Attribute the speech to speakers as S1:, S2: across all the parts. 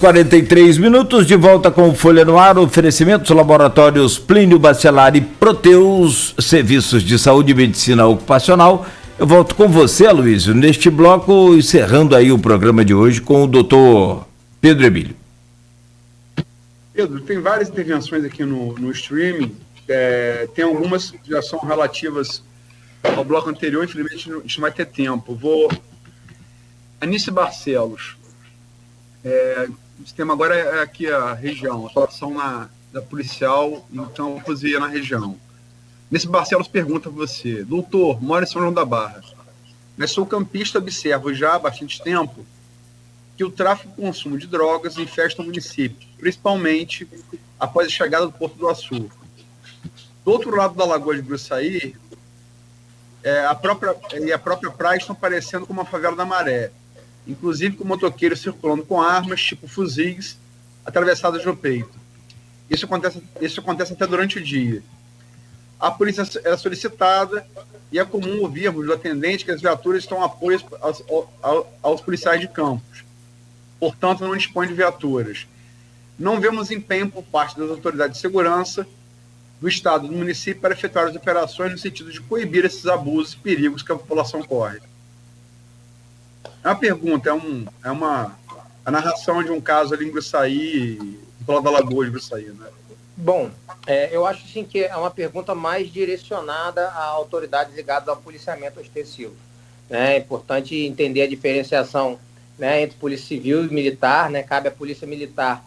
S1: 43 minutos, de volta com Folha no Ar, oferecimentos laboratórios Plínio Bacelar e Proteus, serviços de saúde e medicina ocupacional. Eu volto com você, Aloysio, neste bloco, encerrando aí o programa de hoje com o doutor Pedro Emílio.
S2: Pedro, tem várias intervenções aqui no streaming, tem algumas que já são relativas ao bloco anterior, infelizmente a gente não vai ter tempo. Anice Barcelos, o tema agora é aqui a região, a situação da policial, então eu fazia na região. Nesse Barcelos pergunta a você: doutor, moro em São João da Barra, mas sou campista, observo já há bastante tempo que o tráfico e consumo de drogas infesta o município, principalmente após a chegada do Porto do Açu. Do outro lado da Lagoa de Gruçaí, a própria praia estão parecendo como uma favela da Maré, inclusive com motoqueiros circulando com armas, tipo fuzis, atravessadas no peito. Isso acontece até durante o dia. A polícia é solicitada e é comum ouvirmos do atendente que as viaturas estão apoio aos policiais de campos. Portanto, não dispõe de viaturas. Não vemos empenho por parte das autoridades de segurança do Estado e do município para efetuar as operações no sentido de coibir esses abusos e perigos que a população corre. É uma pergunta, a narração de um caso ali em Gruçaí, do lado da Lagoa de Gruçaí, né?
S3: Bom, eu acho sim que é uma pergunta mais direcionada a autoridades ligadas ao policiamento ostensivo. É importante entender a diferenciação, né, entre polícia civil e militar, né? Cabe à polícia militar,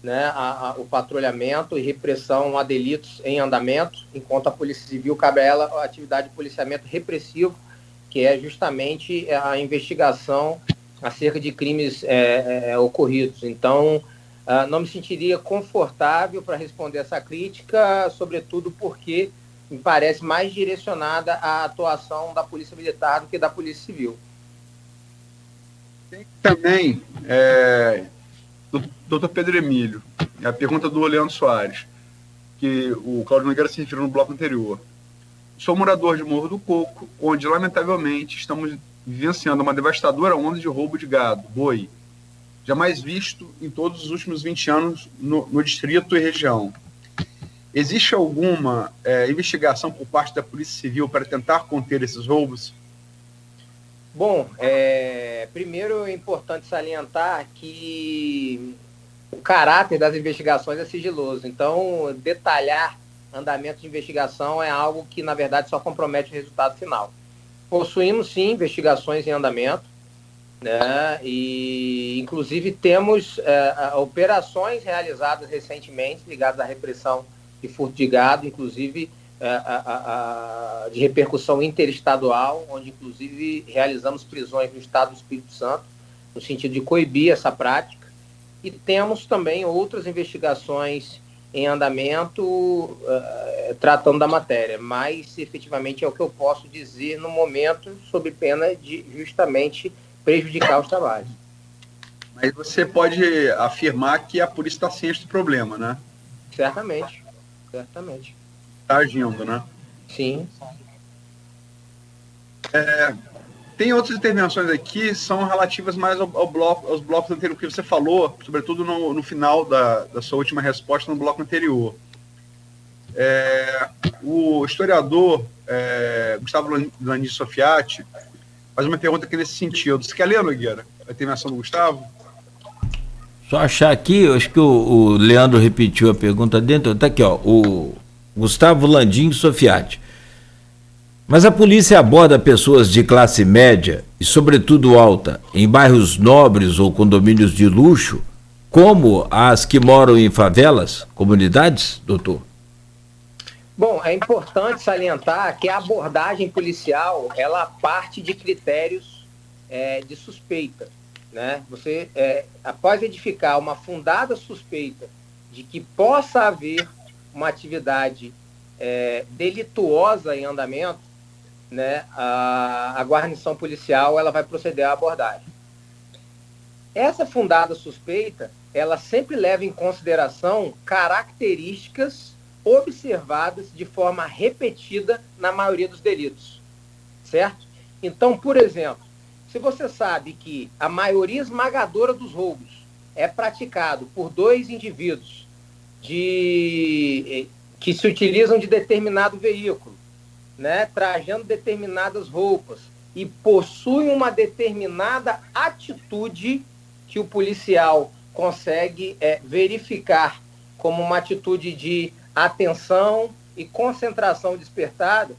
S3: né, o patrulhamento e repressão a delitos em andamento, enquanto a polícia civil cabe a ela a atividade de policiamento repressivo, que é justamente a investigação acerca de crimes ocorridos. Então, não me sentiria confortável para responder essa crítica, sobretudo porque me parece mais direcionada à atuação da Polícia Militar do que da Polícia Civil.
S2: Tem também, doutor Pedro Emílio, a pergunta do Leandro Soares, que o Cláudio Nogueira se referiu no bloco anterior. Sou morador de Morro do Coco, onde, lamentavelmente, estamos vivenciando uma devastadora onda de roubo de gado, boi, jamais visto em todos os últimos 20 anos no distrito e região. Existe alguma investigação por parte da Polícia Civil para tentar conter esses roubos?
S3: Bom, primeiro é importante salientar que o caráter das investigações é sigiloso. Então, detalhar andamento de investigação é algo que, na verdade, só compromete o resultado final. Possuímos, sim, investigações em andamento, né? E, inclusive, temos operações realizadas recentemente ligadas à repressão de furto de gado, inclusive de repercussão interestadual, onde, inclusive, realizamos prisões no estado do Espírito Santo, no sentido de coibir essa prática. E temos também outras investigações em andamento tratando da matéria, mas efetivamente é o que eu posso dizer no momento, sob pena de justamente prejudicar os trabalhos.
S2: Mas você pode afirmar que a polícia está ciente do problema, né?
S3: Certamente.
S2: Está agindo, né?
S3: Sim.
S2: Tem outras intervenções aqui, são relativas mais aos blocos anteriores, que você falou, sobretudo no final da sua última resposta no bloco anterior. O historiador Gustavo Landim Sofiati faz uma pergunta aqui nesse sentido. Você quer ler, Nogueira, a intervenção do Gustavo?
S1: Só achar aqui, eu acho que o Leandro repetiu a pergunta dentro. Está aqui, ó, o Gustavo Landim Sofiati. Mas a polícia aborda pessoas de classe média e, sobretudo, alta, em bairros nobres ou condomínios de luxo, como as que moram em favelas, comunidades, doutor?
S3: Bom, é importante salientar que a abordagem policial, ela parte de critérios de suspeita, né? Você, após edificar uma fundada suspeita de que possa haver uma atividade delituosa em andamento, né, a guarnição policial ela vai proceder à abordagem. Essa fundada suspeita, ela sempre leva em consideração características observadas de forma repetida na maioria dos delitos, certo? Então, por exemplo, se você sabe que a maioria esmagadora dos roubos é praticado por dois indivíduos que se utilizam de determinado veículo, né, trajando determinadas roupas e possuem uma determinada atitude que o policial consegue verificar como uma atitude de atenção e concentração despertada,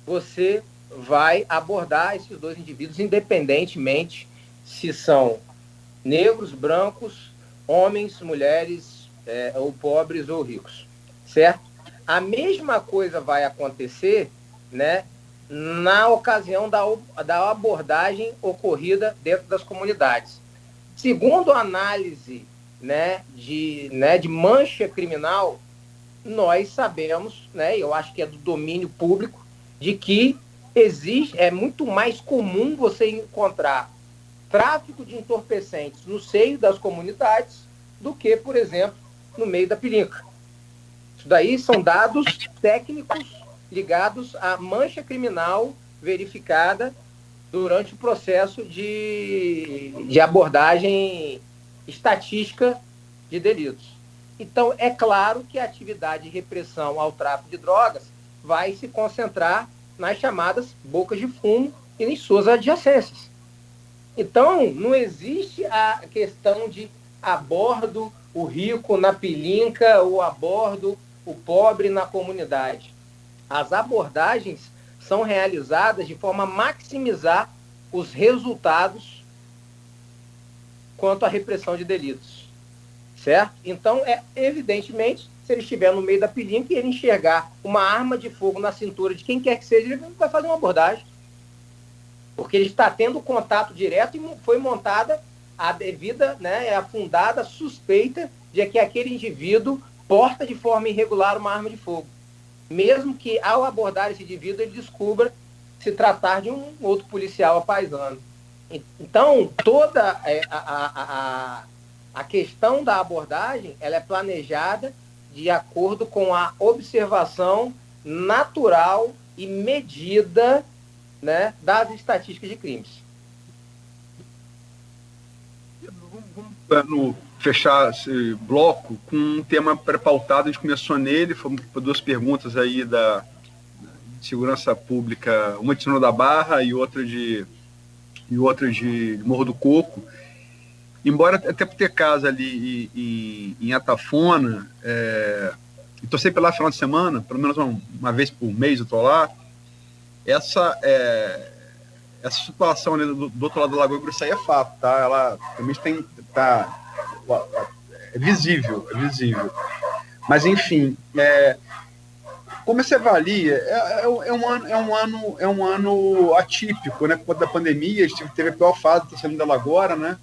S3: você vai abordar esses dois indivíduos independentemente se são negros, brancos, homens, mulheres, ou pobres ou ricos, certo? A mesma coisa vai acontecer, né, na ocasião da abordagem ocorrida dentro das comunidades. Segundo a análise, né, de mancha criminal, nós sabemos, né, eu acho que é do domínio público, de que é muito mais comum você encontrar tráfico de entorpecentes no seio das comunidades do que, por exemplo, no meio da pilinca. Isso daí são dados técnicos ligados à mancha criminal verificada durante o processo de abordagem estatística de delitos. Então, é claro que a atividade de repressão ao tráfico de drogas vai se concentrar nas chamadas bocas de fumo e em suas adjacências. Então, não existe a questão de abordo o rico na pilinca ou abordo o pobre na comunidade. As abordagens são realizadas de forma a maximizar os resultados quanto à repressão de delitos, certo? Então, evidentemente, se ele estiver no meio da pilinca e ele enxergar uma arma de fogo na cintura de quem quer que seja, ele vai fazer uma abordagem. Porque ele está tendo contato direto e foi montada a devida, né, a fundada suspeita de que aquele indivíduo porta de forma irregular uma arma de fogo. Mesmo que, ao abordar esse indivíduo, ele descubra se tratar de um outro policial apaisano. Então, toda a questão da abordagem, ela é planejada de acordo com a observação natural e medida, né, das estatísticas de crimes.
S2: Vamos fechar esse bloco com um tema pré-pautado. A gente começou nele, foram duas perguntas aí da segurança pública, uma de Senador da Barra e outra de Morro do Coco. Embora até por ter casa ali em Atafona, estou sempre lá no final de semana, pelo menos uma vez por mês eu estou lá, essa situação ali do outro lado da Lagoa Gruçaí é fato, tá? Ela realmente é visível. Mas, enfim, como você avalia, é um ano atípico, né? Por conta da pandemia, a gente teve a pior fase, está saindo dela agora, né?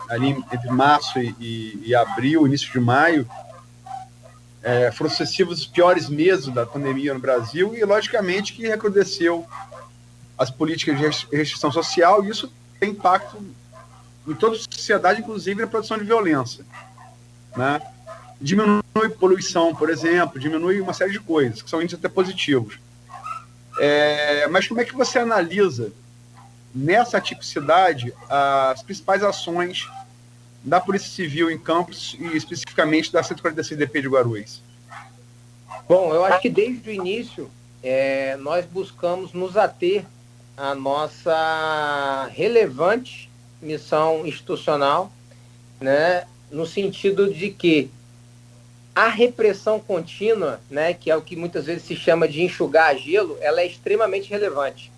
S2: Ali entre março e abril, início de maio, foram sucessivos os piores meses da pandemia no Brasil e, logicamente, que recrudesceu as políticas de restrição social, e isso tem impacto em toda a sociedade, inclusive na produção de violência, né? Diminui poluição, por exemplo, diminui uma série de coisas, que são índices até positivos. Mas como é que você analisa, nessa tipicidade, as principais ações da Polícia Civil em Campos e especificamente da 146 DP de Guarulhos?
S3: Bom, eu acho que desde o início nós buscamos nos ater à nossa relevante missão institucional, né, no sentido de que a repressão contínua, né, que é o que muitas vezes se chama de enxugar gelo, ela é extremamente relevante,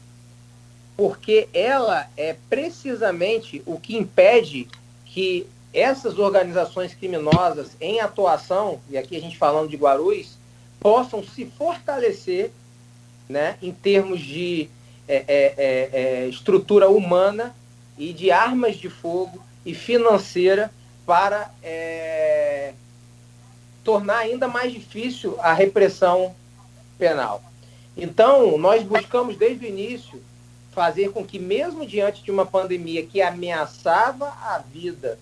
S3: porque ela é precisamente o que impede que essas organizações criminosas em atuação, e aqui a gente falando de Guarulhos, possam se fortalecer, né, em termos de estrutura humana e de armas de fogo e financeira para tornar ainda mais difícil a repressão penal. Então, nós buscamos desde o início fazer com que, mesmo diante de uma pandemia que ameaçava a vida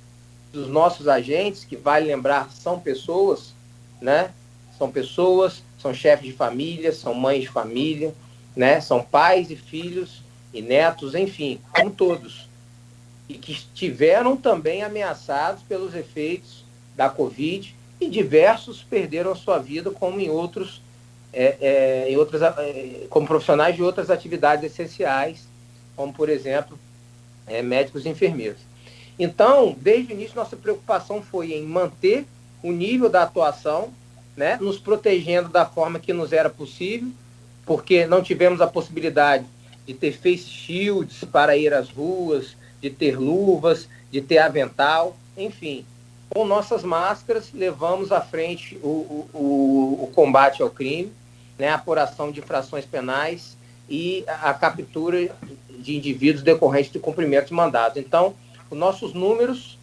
S3: dos nossos agentes, que vale lembrar, são pessoas, né? São pessoas, são chefes de família, são mães de família, né? São pais e filhos e netos, enfim, como todos. e que estiveram também ameaçados pelos efeitos da Covid, e diversos perderam a sua vida, como em outros, como profissionais de outras atividades essenciais, como, por exemplo, médicos e enfermeiros. Então, desde o início, nossa preocupação foi em manter o nível da atuação, né, nos protegendo da forma que nos era possível, porque não tivemos a possibilidade de ter face shields para ir às ruas, de ter luvas, de ter avental, enfim. Com nossas máscaras, levamos à frente o combate ao crime, né, a apuração de infrações penais e a captura de indivíduos decorrentes de cumprimento de mandados. Então, os nossos números,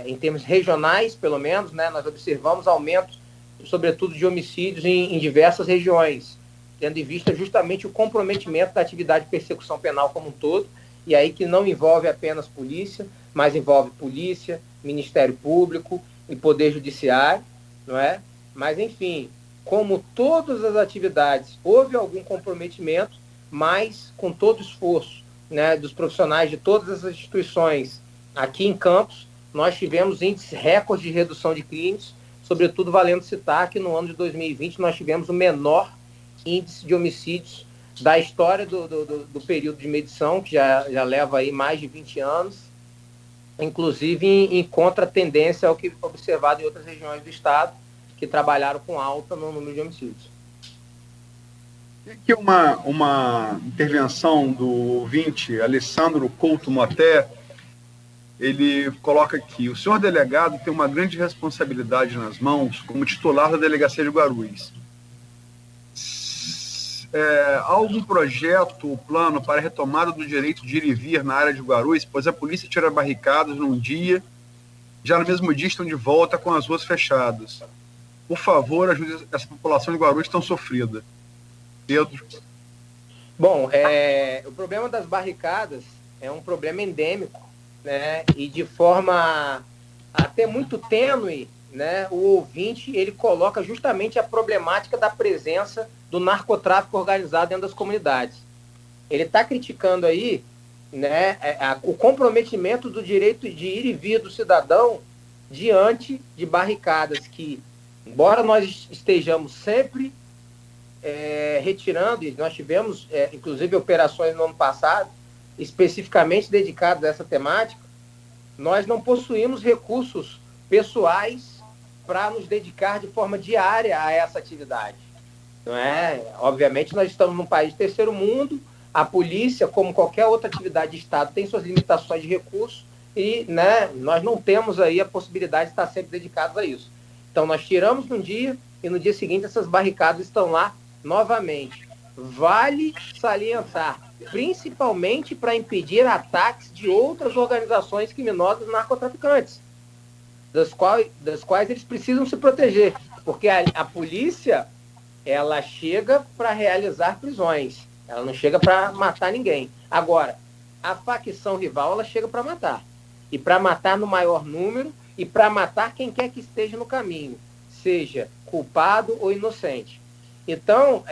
S3: em termos regionais, pelo menos, né, nós observamos aumentos, sobretudo de homicídios em diversas regiões, tendo em vista justamente o comprometimento da atividade de persecução penal como um todo, e aí que não envolve apenas polícia, mas envolve polícia, Ministério Público e Poder Judiciário, não é? Mas, enfim, como todas as atividades, houve algum comprometimento, mas com todo o esforço, né, dos profissionais de todas as instituições aqui em Campos, nós tivemos índices recordes de redução de crimes, sobretudo valendo citar que no ano de 2020 nós tivemos o menor índice de homicídios da história do período de medição, que já leva aí mais de 20 anos, inclusive em contratendência ao que observado em outras regiões do estado, que trabalharam com alta no número de homicídios.
S2: Tem aqui uma intervenção do ouvinte, Alessandro Couto Moté. Ele coloca aqui: o senhor delegado tem uma grande responsabilidade nas mãos como titular da delegacia de Guarulhos. Há algum projeto ou plano para a retomada do direito de ir e vir na área de Guarulhos, pois a polícia tira barricadas num dia, já no mesmo dia estão de volta com as ruas fechadas. Por favor, ajude essa população de Guarulhos tão sofrida. Pedro.
S3: Bom, o problema das barricadas é um problema endêmico, né? E de forma até muito tênue, né? O ouvinte, ele coloca justamente a problemática da presença do narcotráfico organizado dentro das comunidades. Ele está criticando aí, né, o comprometimento do direito de ir e vir do cidadão diante de barricadas que, embora nós estejamos sempre retirando, e nós tivemos, inclusive, operações no ano passado, especificamente dedicadas a essa temática, nós não possuímos recursos pessoais para nos dedicar de forma diária a essa atividade. Não é? Obviamente, nós estamos num país de terceiro mundo, a polícia, como qualquer outra atividade de Estado, tem suas limitações de recursos e, né, nós não temos aí a possibilidade de estar sempre dedicados a isso. Então, nós tiramos num dia e no dia seguinte essas barricadas estão lá novamente. Vale salientar, principalmente para impedir ataques de outras organizações criminosas narcotraficantes, das quais eles precisam se proteger, porque a polícia, ela chega para realizar prisões, ela não chega para matar ninguém. Agora, a facção rival, ela chega para matar, e para matar no maior número, e para matar quem quer que esteja no caminho, seja culpado ou inocente. Então,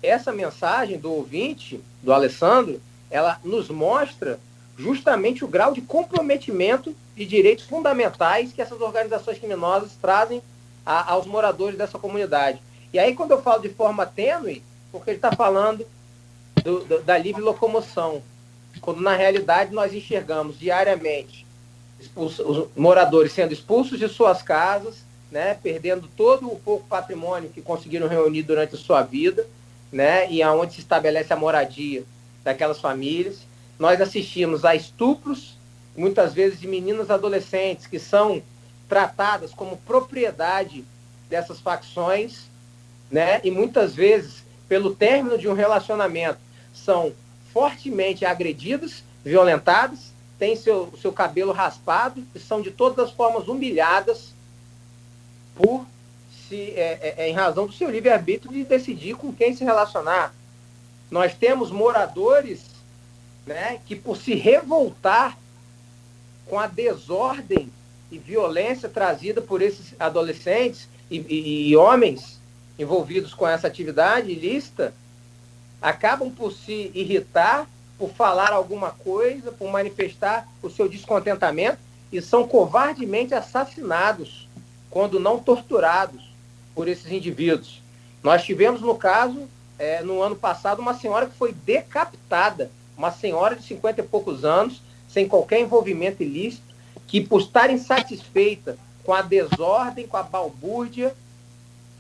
S3: essa mensagem do ouvinte, do Alessandro, ela nos mostra justamente o grau de comprometimento de direitos fundamentais que essas organizações criminosas trazem aos moradores dessa comunidade. E aí, quando eu falo de forma tênue, porque ele está falando da livre locomoção, quando na realidade nós enxergamos diariamente os moradores sendo expulsos de suas casas, né, perdendo todo o pouco patrimônio que conseguiram reunir durante a sua vida, né, e aonde se estabelece a moradia daquelas famílias. Nós assistimos a estupros, muitas vezes de meninas adolescentes que são tratadas como propriedade dessas facções, né, e muitas vezes, pelo término de um relacionamento, são fortemente agredidas, violentadas, têm seu cabelo raspado e são de todas as formas humilhadas em razão do seu livre-arbítrio de decidir com quem se relacionar. Nós temos moradores, né, que, por se revoltar com a desordem e violência trazida por esses adolescentes e homens envolvidos com essa atividade ilícita, acabam por se irritar, por falar alguma coisa, por manifestar o seu descontentamento, e são covardemente assassinados, quando não torturados, por esses indivíduos. Nós tivemos, no caso, no ano passado, uma senhora que foi decapitada, uma senhora de 50 e poucos anos, sem qualquer envolvimento ilícito, que, por estar insatisfeita com a desordem, com a balbúrdia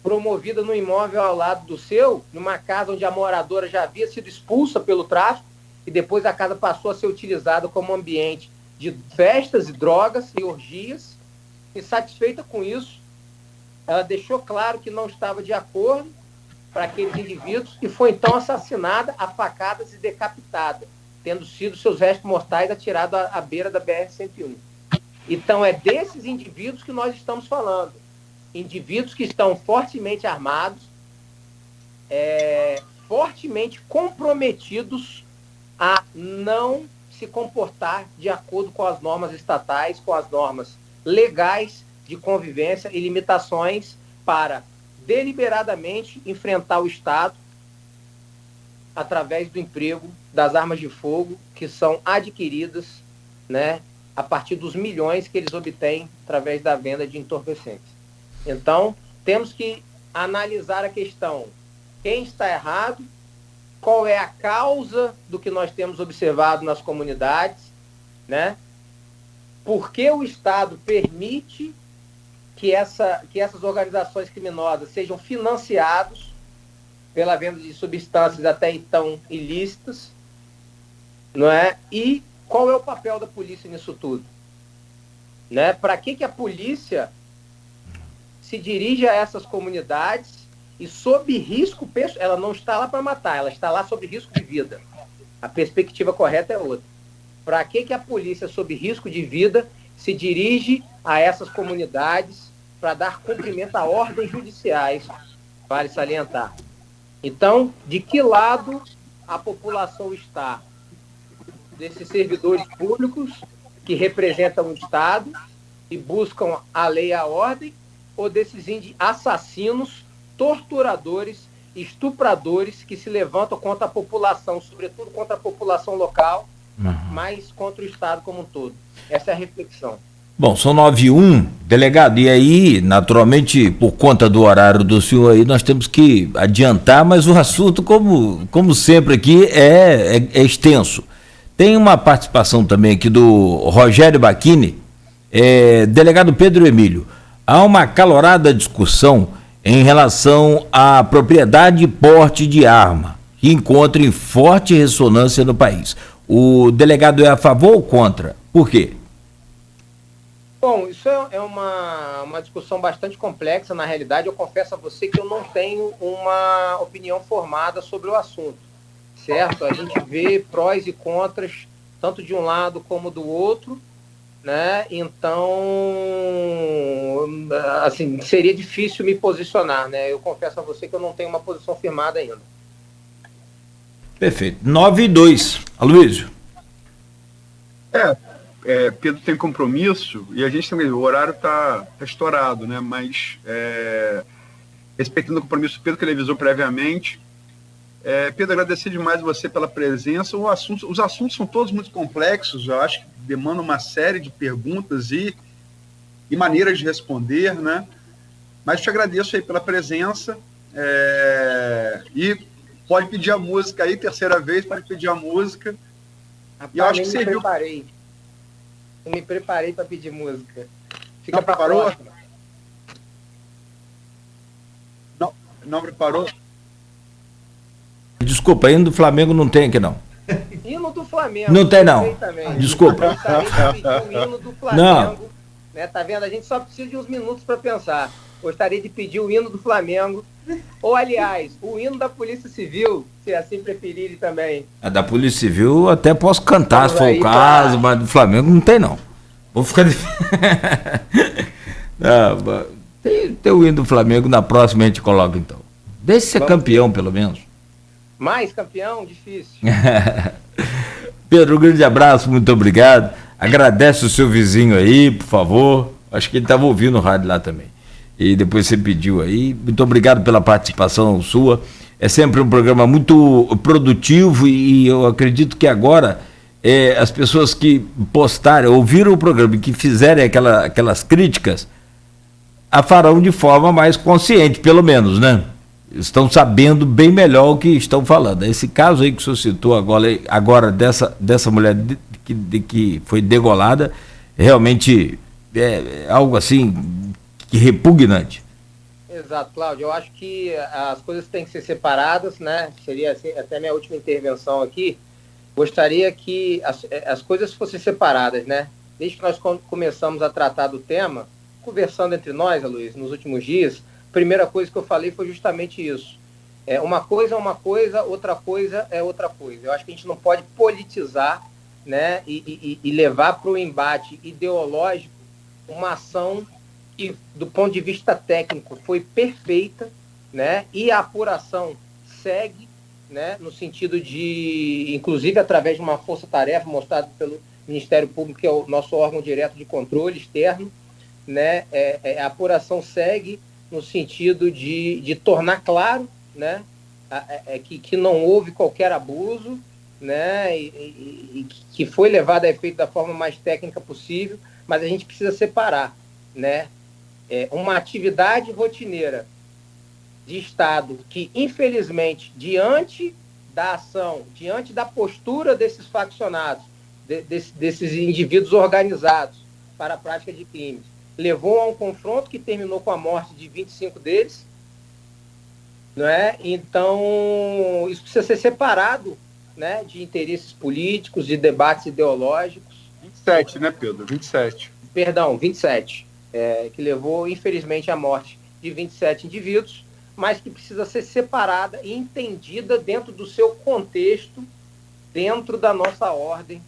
S3: promovida no imóvel ao lado do seu, numa casa onde a moradora já havia sido expulsa pelo tráfico, e depois a casa passou a ser utilizada como ambiente de festas e drogas e orgias. Insatisfeita com isso, ela deixou claro que não estava de acordo para aqueles indivíduos e foi então assassinada a facadas e decapitada, tendo sido seus restos mortais atirados à beira da BR-101. Então é desses indivíduos que nós estamos falando. Indivíduos que estão fortemente armados, fortemente comprometidos a não se comportar de acordo com as normas estatais, com as normas legais de convivência e limitações para deliberadamente enfrentar o Estado através do emprego das armas de fogo que são adquiridas, né, a partir dos milhões que eles obtêm através da venda de entorpecentes. Então, temos que analisar a questão: quem está errado, qual é a causa do que nós temos observado nas comunidades, né? Por que o Estado permite que essas organizações criminosas sejam financiados pela venda de substâncias até então ilícitas, não é? E qual é o papel da polícia nisso tudo? Né? Para que a polícia se dirige a essas comunidades e sob risco, ela não está lá para matar, ela está lá sob risco de vida. A perspectiva correta é outra. Para que a polícia, sob risco de vida, se dirige a essas comunidades para dar cumprimento a ordens judiciais, vale salientar. Então, de que lado a população está? Desses servidores públicos que representam o Estado e buscam a lei e a ordem, ou desses assassinos, torturadores, estupradores que se levantam contra a população, sobretudo contra a população local, mas contra o Estado como um todo? Essa é a reflexão.
S1: Bom, são 9h01, delegado, e aí, naturalmente, por conta do horário do senhor aí, nós temos que adiantar, mas o assunto, como sempre aqui, é extenso. Tem uma participação também aqui do Rogério Bacchini. Delegado Pedro Emílio, há uma acalorada discussão em relação à propriedade e porte de arma, que encontra em forte ressonância no país. O delegado é a favor ou contra? Por quê?
S3: Bom, isso é uma discussão bastante complexa. Na realidade, eu confesso a você que eu não tenho uma opinião formada sobre o assunto, certo? A gente vê prós e contras, tanto de um lado como do outro, né? Então, assim, seria difícil me posicionar, né? Eu confesso a você que eu não tenho uma posição firmada ainda.
S1: Perfeito. 9h02. Aloysio.
S2: Pedro tem compromisso e a gente também, o horário está estourado, né? Mas respeitando o compromisso do Pedro, que ele avisou previamente. Pedro, agradecer demais você pela presença. Os assuntos são todos muito complexos, eu acho que demandam uma série de perguntas e maneiras de responder, né? Mas te agradeço aí pela presença e pode pedir a música aí, terceira vez, pode pedir a música.
S3: Rapaz,
S2: e eu acho que você viu.
S3: Eu me preparei para pedir música. Fica
S2: Não preparou?
S3: Próxima.
S2: Não preparou?
S1: Desculpa, hino do Flamengo não tem aqui não.
S3: Hino do Flamengo.
S1: Não tem não. Desculpa.
S3: Eu gostaria de pedir o hino do Flamengo.
S1: Não.
S3: Né, tá vendo? A gente só precisa de uns minutos para pensar. Gostaria de pedir o hino do Flamengo. Ou, aliás, o hino da Polícia Civil, se assim preferirem também.
S1: A da Polícia Civil eu até posso cantar, se for o
S3: Tá.
S1: caso, mas do Flamengo não tem não. Vou ficar... tem o hino do Flamengo, na próxima a gente coloca então. Deixa ser campeão, pelo menos.
S3: Mais campeão? Difícil.
S1: Pedro, um grande abraço, muito obrigado. Agradece o seu vizinho aí, por favor. Acho que ele estava ouvindo o rádio lá também. E depois você pediu aí. Muito obrigado pela participação sua. é sempre um programa muito produtivo e eu acredito que agora as pessoas que postarem, ouviram o programa e que fizerem aquelas críticas, a farão de forma mais consciente, pelo menos, né? Estão sabendo bem melhor o que estão falando. Esse caso aí que o senhor citou agora dessa mulher que foi degolada, realmente é algo assim que repugnante.
S3: Exato, Cláudio. Eu acho que as coisas têm que ser separadas, né? Seria assim, até minha última intervenção aqui. Gostaria que as coisas fossem separadas, né? Desde que nós começamos a tratar do tema, conversando entre nós, Luiz, nos últimos dias, a primeira coisa que eu falei foi justamente isso. Uma coisa é uma coisa, outra coisa é outra coisa. Eu acho que a gente não pode politizar, né? E levar para o embate ideológico uma ação que, do ponto de vista técnico, foi perfeita, né? E a apuração segue, né? No sentido de, inclusive através de uma força-tarefa mostrada pelo Ministério Público, que é o nosso órgão direto de controle externo, né? A apuração segue no sentido de tornar claro, né? Que não houve qualquer abuso, né? E que foi levado a efeito da forma mais técnica possível, mas a gente precisa separar, né? Uma atividade rotineira de Estado que, infelizmente, diante da ação, diante da postura desses faccionados, desses indivíduos organizados para a prática de crimes, levou a um confronto que terminou com a morte de 25 deles, não é? Então, isso precisa ser separado, né, de interesses políticos, de debates ideológicos.
S2: 27, né, Pedro? 27.
S3: Perdão, 27. Que levou, infelizmente, à morte de 27 indivíduos, mas que precisa ser separada e entendida dentro do seu contexto, dentro da nossa ordem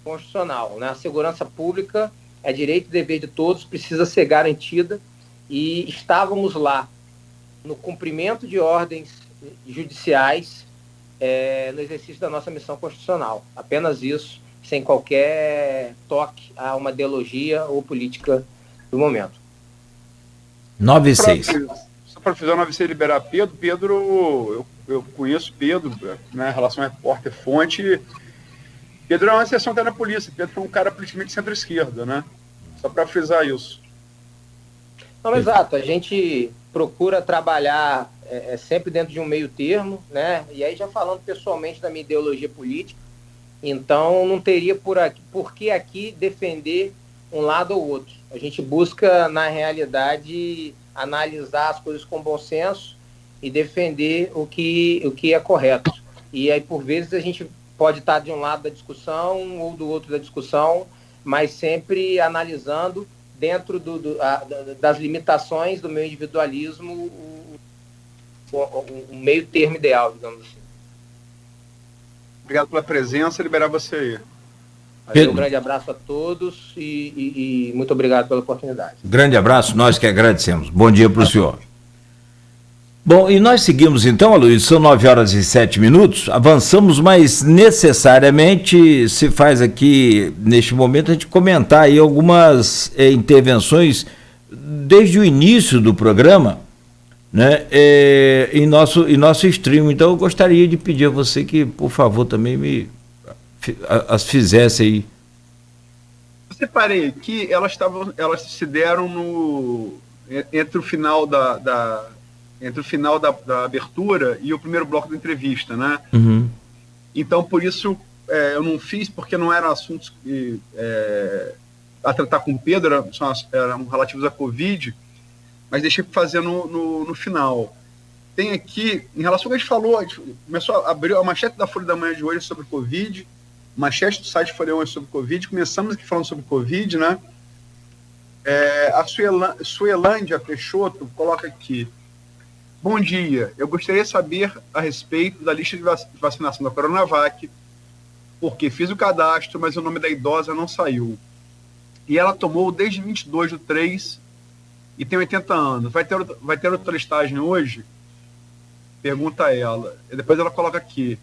S3: constitucional, né? A segurança pública é direito e dever de todos, precisa ser garantida, e estávamos lá no cumprimento de ordens judiciais, no exercício da nossa missão constitucional. Apenas isso, sem qualquer toque a uma ideologia ou política do momento.
S1: 9-6.
S2: Só para fazer o 9-6 liberar Pedro, eu conheço Pedro, né, em relação a repórter-fonte. Pedro é uma exceção até na polícia. Pedro foi um cara politicamente centro-esquerda, né? Só para frisar isso.
S3: Não, exato. A gente procura trabalhar sempre dentro de um meio termo, né? E aí já falando pessoalmente da minha ideologia política, então não teria por que aqui defender um lado ou outro. A gente busca, na realidade, analisar as coisas com bom senso e defender o que é correto. E aí, por vezes, a gente pode estar de um lado da discussão ou do outro da discussão, mas sempre analisando, dentro das limitações do meu individualismo, o meio termo ideal, digamos assim.
S2: Obrigado pela presença, liberar você aí.
S3: Um grande abraço a todos e muito obrigado pela oportunidade.
S1: Grande abraço, nós que agradecemos. Bom dia para o senhor. Bom, e nós seguimos então, Aloysio, são 9h07, avançamos, mas necessariamente se faz aqui, neste momento, a gente comentar aí algumas intervenções desde o início do programa, né, em nosso stream. Então eu gostaria de pedir a você que, por favor, também as fizesse aí.
S2: Eu separei aqui, elas se deram entre o final da abertura e o primeiro bloco da entrevista, né?
S1: Uhum.
S2: Então, por isso, eu não fiz, porque não eram assuntos a tratar com o Pedro, eram relativos à Covid, mas deixei para fazer no final. Tem aqui, em relação ao que a gente falou, a gente começou a abrir a manchete da Folha da Manhã de hoje sobre Covid, manchete do site Folha hoje sobre Covid, começamos aqui falando sobre Covid, né? A Suelândia Peixoto coloca aqui: bom dia, eu gostaria de saber a respeito da lista de vacinação da Coronavac, porque fiz o cadastro, mas o nome da idosa não saiu. E ela tomou desde 22/3 e tem 80 anos. Vai ter outra listagem hoje? Pergunta ela. E depois ela coloca aqui,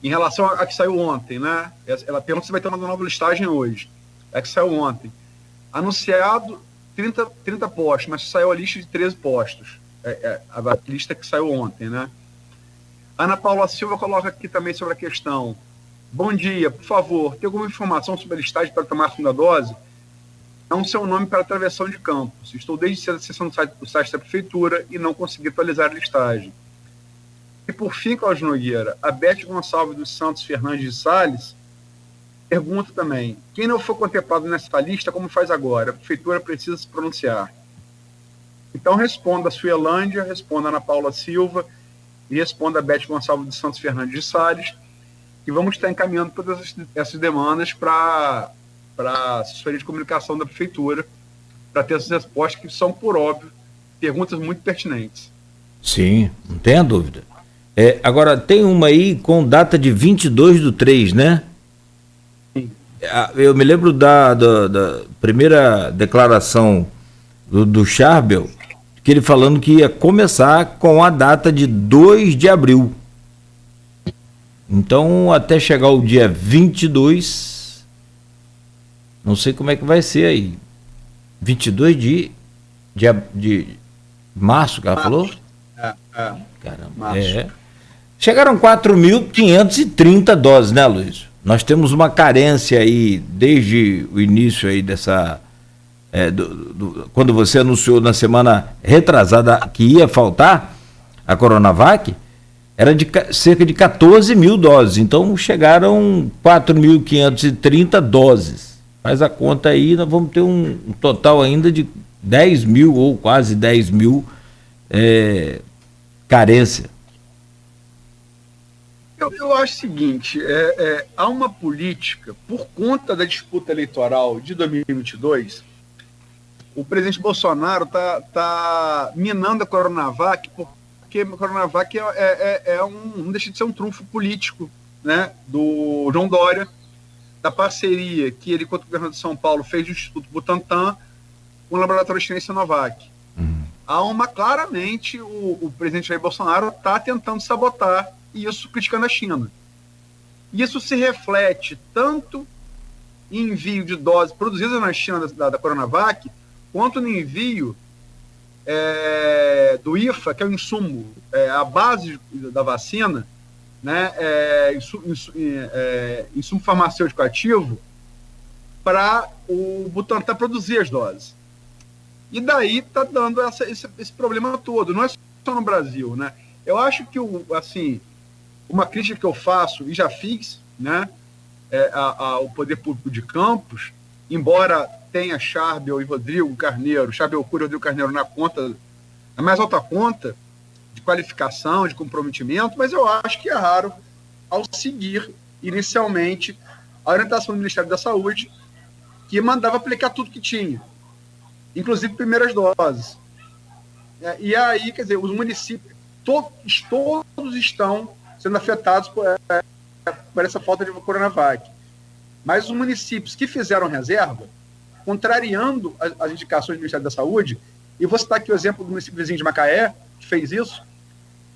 S2: em relação a que saiu ontem, né? Ela pergunta se vai ter uma nova listagem hoje. É que saiu ontem. Anunciado 30 postos, mas saiu a lista de 13 postos. A lista que saiu ontem, né? Ana Paula Silva coloca aqui também sobre a questão. Bom dia, por favor, tem alguma informação sobre a listagem para tomar a segunda dose? Não sei o nome para atravessão de campos. Estou desde cedo acessando o site da prefeitura e não consegui atualizar a listagem. E por fim, Cláudio Nogueira, a Beth Gonçalves dos Santos Fernandes de Salles pergunta também, quem não for contemplado nessa lista, como faz agora? A prefeitura precisa se pronunciar. Então responda a Suelândia, responda a Ana Paula Silva e responda a Beth Gonçalves dos Santos Fernandes de Salles, e vamos estar encaminhando todas essas demandas para a assessoria de comunicação da prefeitura, para ter essas respostas que são, por óbvio, perguntas muito pertinentes.
S1: Sim, não tenha dúvida. Agora, tem uma aí com data de 22/3, né?
S2: Sim.
S1: Eu me lembro da primeira declaração do Charbel, que ele falando que ia começar com a data de 2 de abril. Então, até chegar o dia 22, não sei como é que vai ser aí. 22 de março, que ela falou? Caramba, março. Chegaram 4.530 doses, né, Luiz? Nós temos uma carência aí, desde o início aí dessa... quando você anunciou na semana retrasada que ia faltar a Coronavac, era de cerca de 14 mil doses. Então chegaram 4.530 doses. Faz a conta aí, nós vamos ter um total ainda de 10 mil ou quase 10 mil carência.
S2: Eu acho o seguinte, há uma política, por conta da disputa eleitoral de 2022, o presidente Bolsonaro tá minando a Coronavac, porque a Coronavac não deixa de ser um trunfo político, né, do João Dória, da parceria que ele, enquanto governador de São Paulo, fez do Instituto Butantan com o Laboratório Chinês Sinovac. Claramente, o presidente Jair Bolsonaro está tentando sabotar isso, criticando a China. Isso se reflete tanto em envio de doses produzidas na China da Coronavac, quanto no envio do IFA, que é o insumo, a base da vacina, né, insumo farmacêutico ativo, para o Butantan produzir as doses. E daí está dando esse problema todo. Não é só no Brasil, né? Eu acho que, uma crítica que eu faço, e já fiz, né, ao poder público de Campos, embora tenha Charbel e Rodrigo Carneiro, Charbel Cury e Rodrigo Carneiro na mais alta conta de qualificação, de comprometimento, mas eu acho que erraram ao seguir, inicialmente, a orientação do Ministério da Saúde, que mandava aplicar tudo que tinha, inclusive primeiras doses. E aí, quer dizer, os municípios, todos estão sendo afetados por essa falta de Coronavac. Mas os municípios que fizeram reserva, contrariando as indicações do Ministério da Saúde, e vou citar aqui o exemplo do município vizinho de Macaé, que fez isso,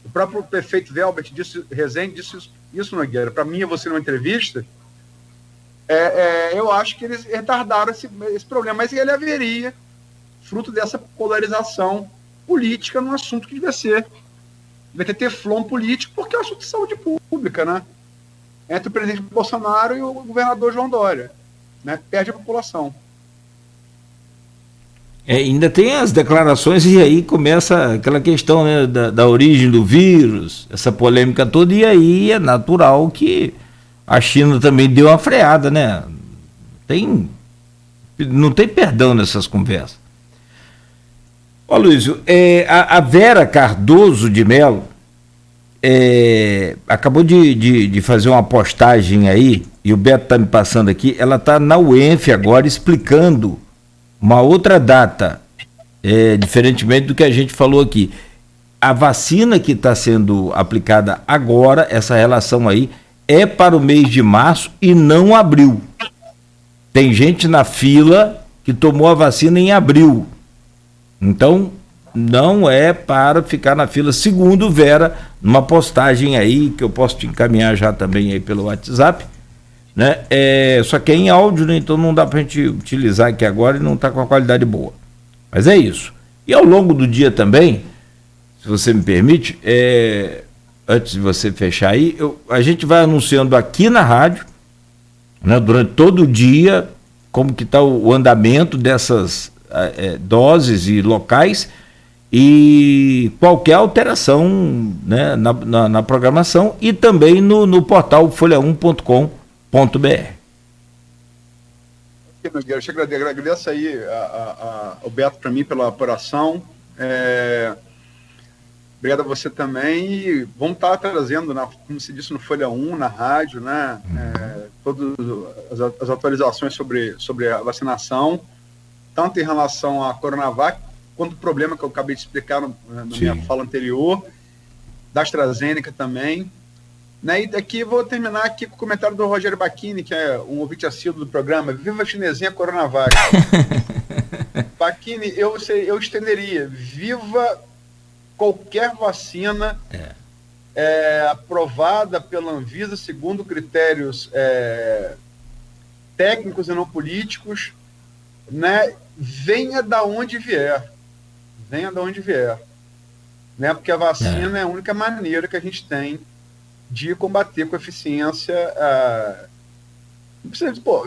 S2: o próprio prefeito Velbert Rezende disse isso, Nogueira, para mim e você numa entrevista, eu acho que eles retardaram esse problema, mas ele haveria, fruto dessa polarização política num assunto que devia ter teflon político, porque é um assunto de saúde pública, né? Entre o presidente Bolsonaro e o governador João Dória, né? Perde a população.
S1: Ainda tem as declarações, e aí começa aquela questão, né, da origem do vírus, essa polêmica toda, e aí é natural que a China também deu uma freada, né? Não tem perdão nessas conversas. Ó, Luísio, a Vera Cardoso de Mello acabou de fazer uma postagem aí, e o Beto está me passando aqui, ela está na UENF agora explicando uma outra data, diferentemente do que a gente falou aqui. A vacina que está sendo aplicada agora, essa relação aí, é para o mês de março e não abril. Tem gente na fila que tomou a vacina em abril. Então, não é para ficar na fila, segundo Vera, numa postagem aí, que eu posso te encaminhar já também aí pelo WhatsApp, né? Só que é em áudio, né? Então não dá pra gente utilizar aqui agora e não tá com a qualidade boa. Mas é isso. E ao longo do dia também, se você me permite, antes de você fechar aí, a gente vai anunciando aqui na rádio, né, durante todo o dia, como que está o andamento dessas doses e locais, e qualquer alteração, né, na programação, e também no portal folha1.com.br.
S2: Eu te agradeço aí ao Beto para mim pela apuração. Obrigado a você também. E vamos estar trazendo, como se disse, no Folha 1, na rádio, né, todas as atualizações sobre a vacinação, tanto em relação à Coronavac, quanto o problema que eu acabei de explicar na minha fala anterior, da AstraZeneca também. Né, e daqui vou terminar aqui com o comentário do Rogério Bacchini, que é um ouvinte assíduo do programa. Viva a chinesinha Coronavac. Bacchini, eu estenderia. Viva qualquer vacina aprovada pela Anvisa segundo critérios técnicos e não políticos, né? Venha da onde vier. Né? Porque a vacina é a única maneira que a gente tem de combater com eficiência.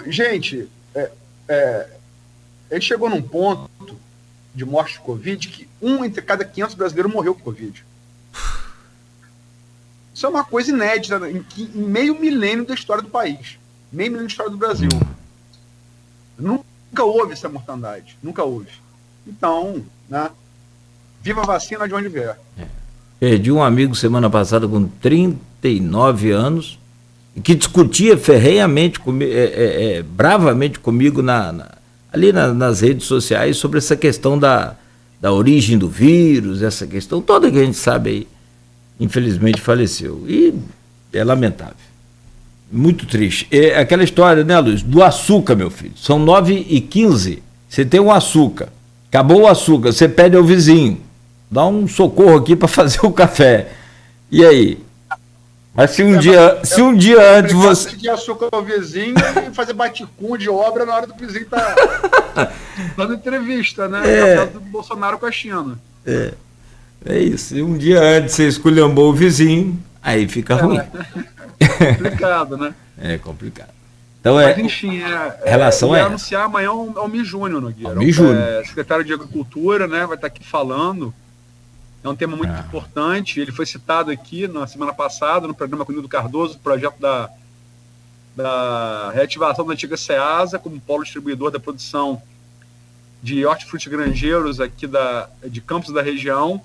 S2: Gente, a gente chegou num ponto de morte de Covid que 1 entre cada 500 brasileiros morreu com Covid. Isso é uma coisa inédita em meio milênio da história do país, meio milênio da história do Brasil. Nunca houve essa mortandade, nunca houve. Então, né, viva a vacina de onde vier.
S1: Perdi um amigo semana passada com 39 anos, que discutia ferrenhamente, bravamente comigo ali nas redes sociais sobre essa questão da origem do vírus, essa questão toda que a gente sabe aí. Infelizmente faleceu. E é lamentável. Muito triste. É aquela história, né, Luiz? Do açúcar, meu filho. São 9h15. Você tem um açúcar. Acabou o açúcar. Você pede ao vizinho. Dá um socorro aqui para fazer o café. E aí? Mas se um dia antes você...
S2: pedir açúcar ao vizinho e fazer baticum de obra na hora do vizinho tá dando entrevista, né? É do Bolsonaro com a China.
S1: É isso. Se um dia antes você esculhambou o vizinho, aí fica ruim.
S2: Complicado, né?
S1: É complicado. Então
S2: mas enfim,
S1: relação
S2: anunciar amanhã ao Mi Júnior, Nogueira. Secretário de Agricultura, né, vai estar aqui falando. É um tema muito importante. Ele foi citado aqui na semana passada no programa com o Nildo Cardoso, projeto da reativação da antiga SEASA como polo distribuidor da produção de hortifruti granjeiros aqui de Campos da região.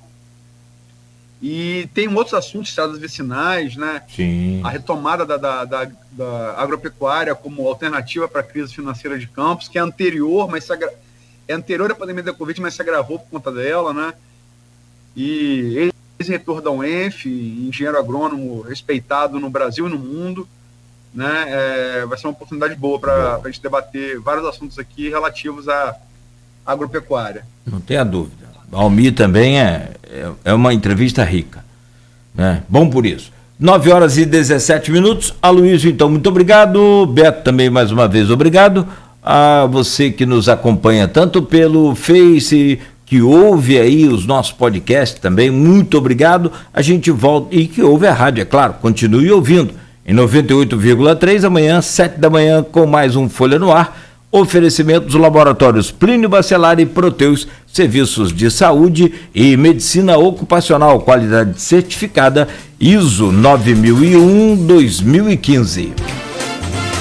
S2: E tem outros assuntos, estradas vicinais, né?
S1: Sim.
S2: A retomada da agropecuária como alternativa para a crise financeira de Campos, que é anterior, é anterior à pandemia da Covid, mas se agravou por conta dela, né? E ex-reitor da UENF, engenheiro agrônomo respeitado no Brasil e no mundo, né? Vai ser uma oportunidade boa para a gente debater vários assuntos aqui relativos à agropecuária.
S1: Não tenha dúvida. Almir também é uma entrevista rica, né? Bom por isso. 9h17. Aloysio, então, muito obrigado. Beto também, mais uma vez, obrigado. A você que nos acompanha tanto pelo Face, que ouve aí os nossos podcasts também, muito obrigado. A gente volta, e que ouve a rádio, é claro, continue ouvindo. Em 98,3, amanhã, 7h, com mais um Folha no Ar. Oferecimento dos laboratórios Plínio Bacelar e Proteus, serviços de saúde e medicina ocupacional, qualidade certificada ISO 9001-2015.